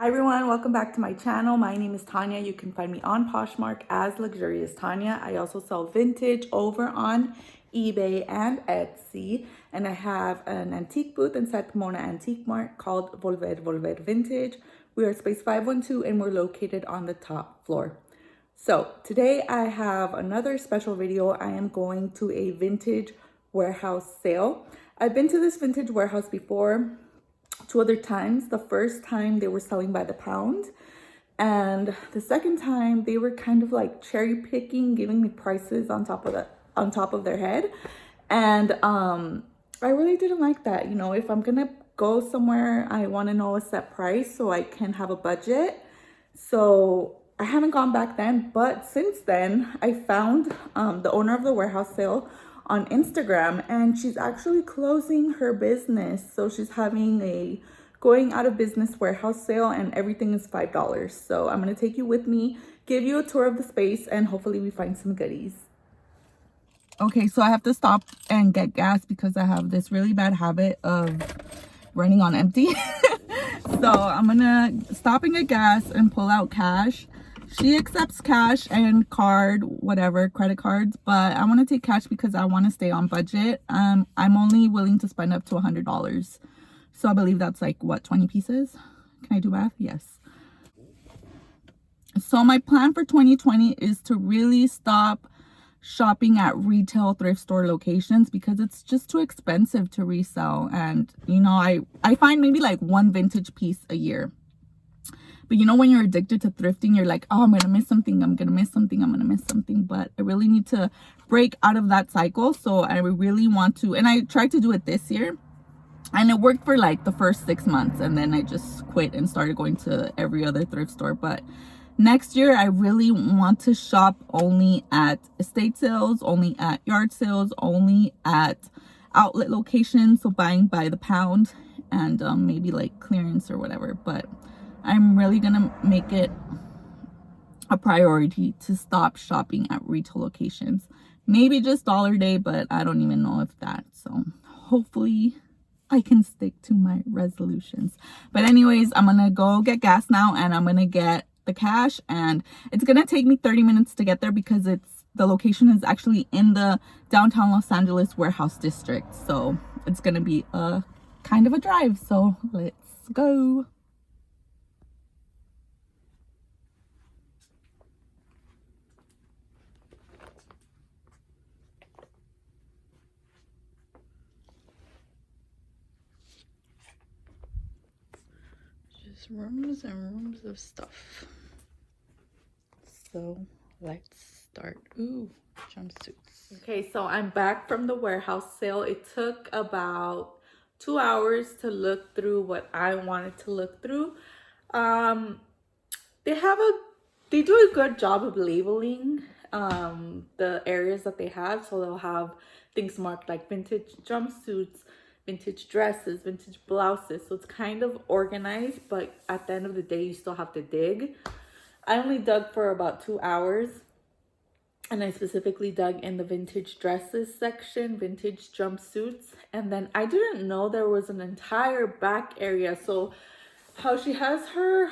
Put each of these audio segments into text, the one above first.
Hi everyone, welcome back to my channel. My name is Tanya. You can find me on Poshmark as Luxurious Tanya. I also sell vintage over on eBay and Etsy. And I have an antique booth inside Pomona Antique Mart called Volver Vintage. We are space 512 and we're located on the top floor. So today I have another special video. I am going to a vintage warehouse sale. I've been to this vintage warehouse before. Two other times. The first time they were selling by the pound, and the second time they were kind of like cherry picking, giving me prices on top of their head. And I really didn't like that. You know, if I'm gonna go somewhere, I want to know a set price so I can have a budget. So I haven't gone back then, but since then I found the owner of the warehouse sale on Instagram, and she's actually closing her business. So she's having a going out of business warehouse sale, and everything is $5. So I'm gonna take you with me, give you a tour of the space, and hopefully we find some goodies. Okay, so I have to stop and get gas because I have this really bad habit of running on empty. So I'm gonna stop and get gas and pull out cash. She accepts cash and card, whatever, credit cards, but I want to take cash because I want to stay on budget. I'm only willing to spend up to $100. So I believe that's like, what, 20 pieces? Can I do math? Yes. So my plan for 2020 is to really stop shopping at retail thrift store locations because it's just too expensive to resell. And, you know, I find maybe like one vintage piece a year. But you know, when you're addicted to thrifting, you're like, oh, I'm going to miss something. I'm going to miss something. I'm going to miss something. But I really need to break out of that cycle. So I really want to. And I tried to do it this year. And it worked for like the first 6 months. And then I just quit and started going to every other thrift store. But next year, I really want to shop only at estate sales, only at yard sales, only at outlet locations. So buying by the pound and maybe like clearance or whatever. But I'm really gonna make it a priority to stop shopping at retail locations. Maybe just Dollar Day, but I don't even know if that. So hopefully I can stick to my resolutions. But anyways, I'm gonna go get gas now and I'm gonna get the cash, and it's gonna take me 30 minutes to get there because the location is actually in the downtown Los Angeles warehouse district. So it's gonna be a kind of a drive. So let's go. Rooms and rooms of stuff. So let's start. Ooh, jumpsuits. Okay, so I'm back from the warehouse sale. It took about 2 hours to look through what I wanted to look through. They do a good job of labeling the areas that they have. So they'll have things marked like vintage jumpsuits, vintage dresses, vintage blouses. So it's kind of organized, but at the end of the day, you still have to dig. I only dug for about 2 hours, and I specifically dug in the vintage dresses section, vintage jumpsuits. And then I didn't know there was an entire back area. So how she has her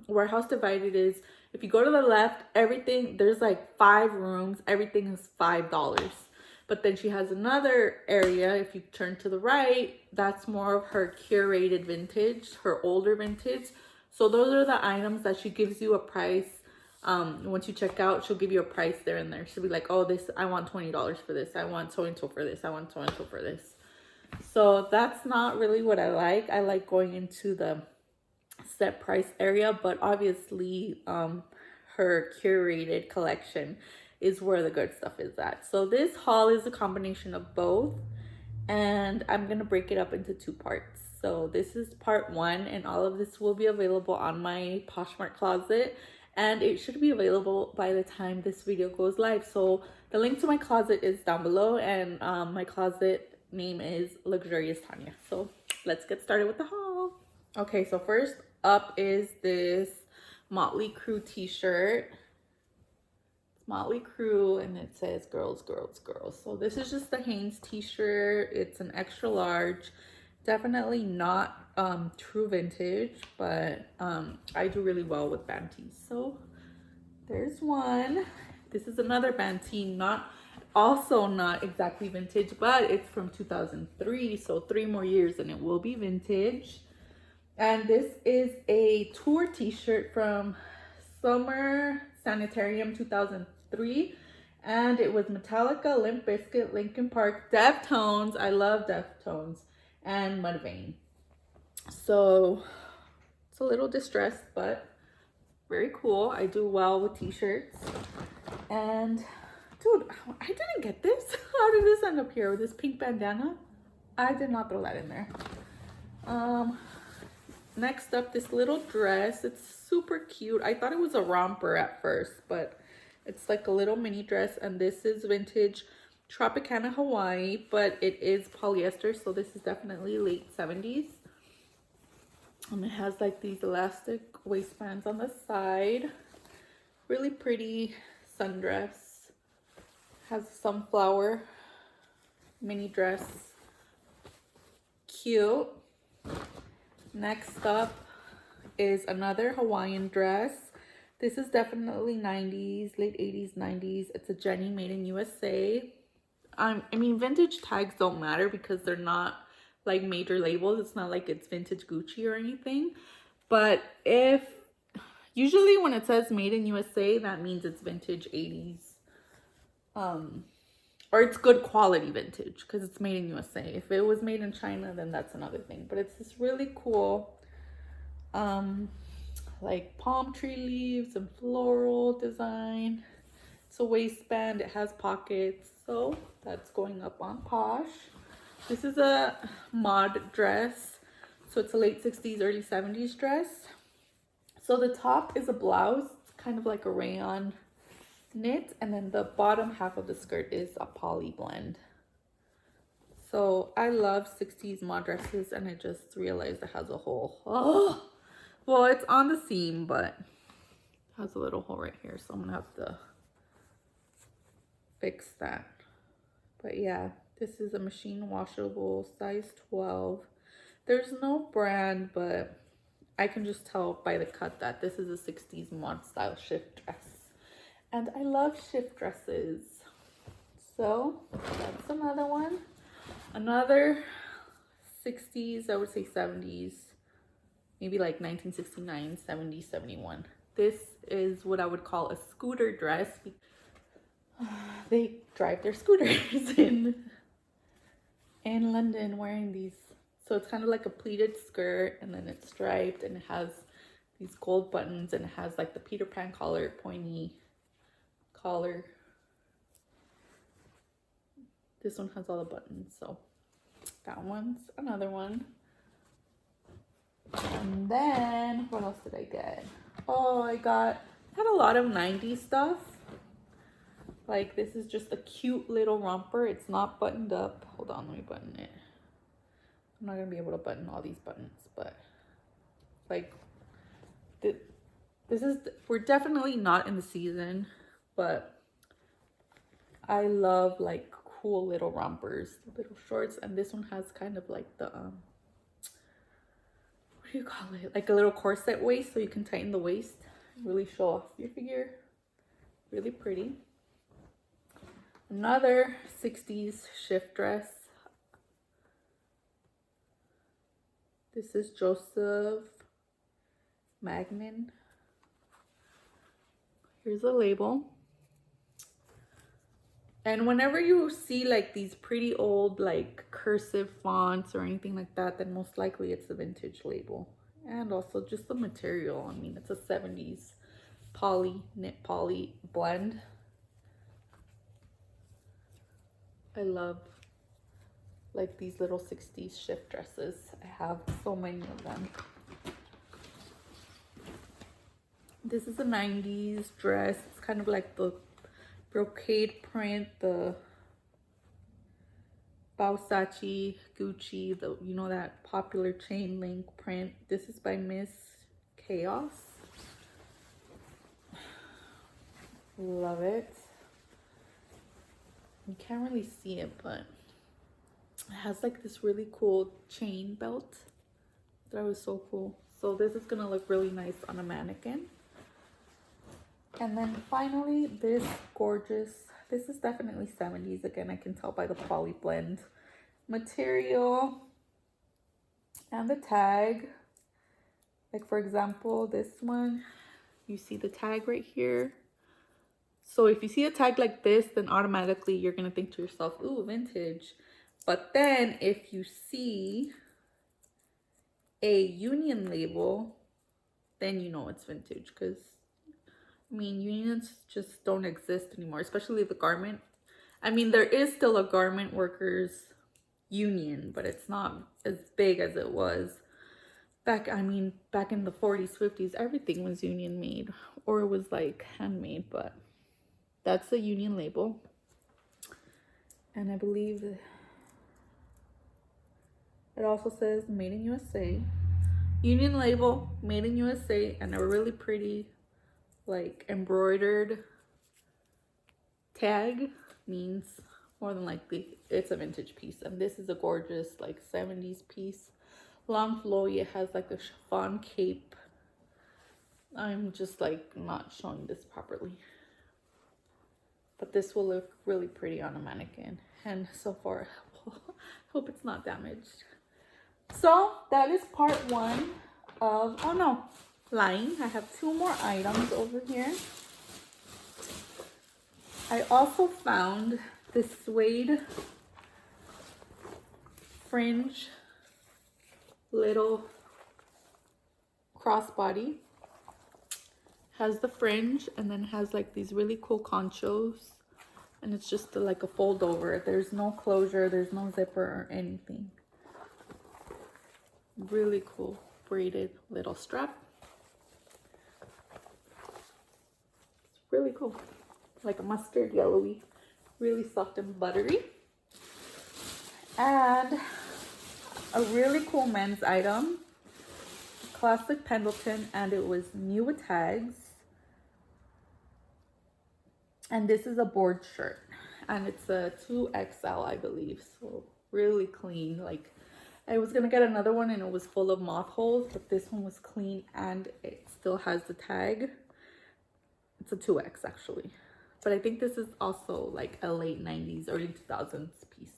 warehouse divided is, if you go to the left, everything, there's like 5 rooms, everything is $5. But then she has another area, if you turn to the right, that's more of her curated vintage, her older vintage. So those are the items that she gives you a price. Once you check out, she'll give you a price there and there. She'll be like, oh, this, I want $20 for this. I want so-and-so for this. I want so-and-so for this. So that's not really what I like. I like going into the set price area, but obviously her curated collection is where the good stuff is at. So this haul is a combination of both, and I'm gonna break it up into 2 parts. So this is part 1, and all of this will be available on my Poshmark closet, and it should be available by the time this video goes live. So the link to my closet is down below, and my closet name is Luxurious Tanya. So let's get started with the haul. Okay, so first up is this Motley Crue t-shirt. Motley Crue, and it says girls, girls, girls. So this is just the Hanes t-shirt. It's an extra large. definitely not true vintage, but I do really well with Bantees. So there's one. This is another Bantee, not exactly vintage, but it's from 2003, so 3 more years and it will be vintage. And this is a tour t-shirt from Summer Sanitarium 2003. And it was Metallica, Limp Bizkit, Linkin Park, Deftones, I love Deftones, and Mudvayne. So it's a little distressed, but very cool. I do well with t-shirts. And dude, I didn't get this. How did this end up here with this pink bandana? I did not throw that in there. Next up, this little dress. It's super cute. I thought it was a romper at first, but it's like a little mini dress, and this is vintage Tropicana Hawaii, but it is polyester, so this is definitely late 70s. And it has like these elastic waistbands on the side. Really pretty sundress. Has sunflower mini dress. Cute. Next up is another Hawaiian dress. This is definitely 90s, late 80s, 90s. It's a Jenny made in USA. I mean, vintage tags don't matter because they're not like major labels. It's not like it's vintage Gucci or anything. But usually when it says made in USA, that means it's vintage 80s. Or it's good quality vintage because it's made in USA. If it was made in China, then that's another thing. But it's this really cool, like palm tree leaves and floral design. It's a waistband. It has pockets. So that's going up on Posh. This is a mod dress. So it's a late 60s, early 70s dress. So the top is a blouse. It's kind of like a rayon knit, and then the bottom half of the skirt is a poly blend. So I love 60s mod dresses, and I just realized it has a hole. Oh, well, it's on the seam, but it has a little hole right here, so I'm gonna have to fix that. But yeah, this is a machine washable size 12. There's no brand, but I can just tell by the cut that this is a 60s mod style shift dress. And I love shift dresses. So that's another one. Another 60s, I would say 70s. Maybe like 1969, 70, 71. This is what I would call a scooter dress. They drive their scooters in London wearing these. So it's kind of like a pleated skirt, and then it's striped, and it has these gold buttons, and it has like the Peter Pan collar, pointy collar. This one has all the buttons, so that one's another one. And then what else did I get? Oh, I had a lot of 90s stuff. Like this is just a cute little romper. It's not buttoned up. Hold on, let me button it. I'm not gonna be able to button all these buttons, but like we're definitely not in the season, but I love like cool little rompers, little shorts. And this one has kind of like the what do you call it, like a little corset waist, so you can tighten the waist, really show off your figure. Really pretty. Another 60s shift dress. This is Joseph Magnin. Here's a label. And whenever you see like these pretty old like cursive fonts or anything like that, then most likely it's a vintage label. And also just the material. I mean, it's a 70s knit poly blend. I love like these little 60s shift dresses. I have so many of them. This is a 90s dress. It's kind of like the brocade print, the Versace, Gucci, you know, that popular chain link print. This is by Miss Chaos. Love it. You can't really see it, but It has like this really cool chain belt. That was so cool. So this is gonna look really nice on a mannequin. And then finally, this gorgeous, this is definitely 70s. Again, I can tell by the poly blend material and the tag. Like for example, this one, you see the tag right here. So if you see a tag like this, then automatically you're gonna think to yourself, ooh, vintage. But then if you see a union label, then you know it's vintage, because I mean, unions just don't exist anymore, especially the garment. I mean, there is still a garment workers union, but it's not as big as it was back. I mean, back in the 40s, 50s, everything was union made, or it was like handmade, but that's the union label. And I believe it also says made in USA. Union label, made in USA, and a really pretty like embroidered tag means more than likely it's a vintage piece. And this is a gorgeous like 70s piece, long flowy. It has like a chiffon cape. I'm just like not showing this properly, but this will look really pretty on a mannequin. And so far, hope it's not damaged. So that is part one of, oh no, lying. I have two more items over here. I also found this suede fringe little crossbody. Has the fringe and then has like these really cool conchos, and it's just like a fold over. There's no closure, there's no zipper or anything. Really cool braided little strap. It's really cool, like a mustard yellowy, really soft and buttery. And a really cool men's item, classic Pendleton, and it was new with tags. And this is a board shirt, and it's a 2XL, I believe. So really clean. Like I was gonna get another one and it was full of moth holes, but this one was clean and it still has the tag. It's a 2X actually, but I think this is also like a late 90s, early 2000s piece.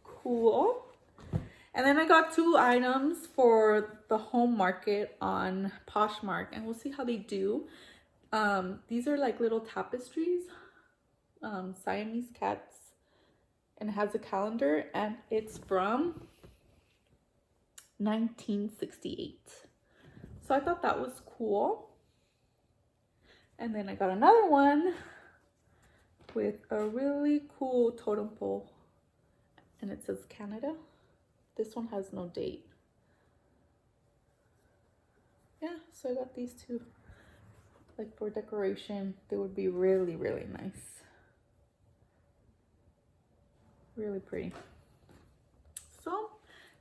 Cool. And then I got two items for the home market on Poshmark, and we'll see how they do. These are like little tapestries, Siamese cats, and it has a calendar, and it's from 1968. So I thought that was cool. And then I got another one with a really cool totem pole, and it says Canada. This one has no date. Yeah, so I got these two. Like for decoration, they would be really, really nice. Really pretty. So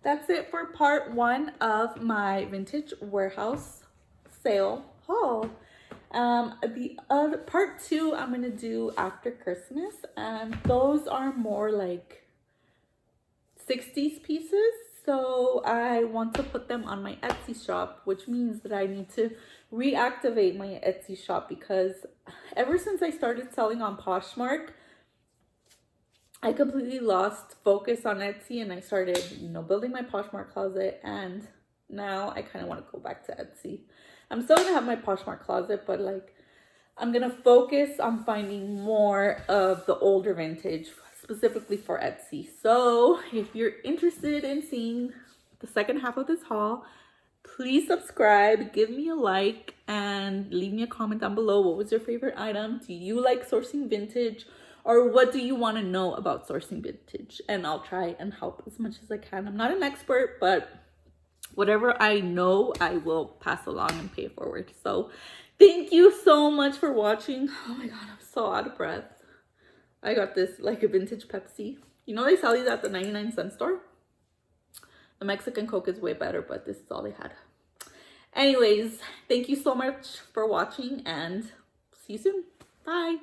that's it for part one of my vintage warehouse sale haul. The other part two I'm gonna do after Christmas, and those are more like 60s pieces. So I want to put them on my Etsy shop, which means that I need to reactivate my Etsy shop, because ever since I started selling on Poshmark, I completely lost focus on Etsy, and I started, building my Poshmark closet, and now I kind of want to go back to Etsy. I'm still gonna have my Poshmark closet, but like I'm gonna focus on finding more of the older vintage, specifically for Etsy. So if you're interested in seeing the second half of this haul, please subscribe, give me a like, and leave me a comment down below. What was your favorite item? Do you like sourcing vintage? Or what do you want to know about sourcing vintage? And I'll try and help as much as I can. I'm not an expert, but whatever I know, I will pass along and pay it forward. So thank you so much for watching. Oh my God, I'm so out of breath. I got this like a vintage Pepsi. They sell these at the 99-cent store. The Mexican Coke is way better, but this is all they had. Anyways, thank you so much for watching, and see you soon. Bye.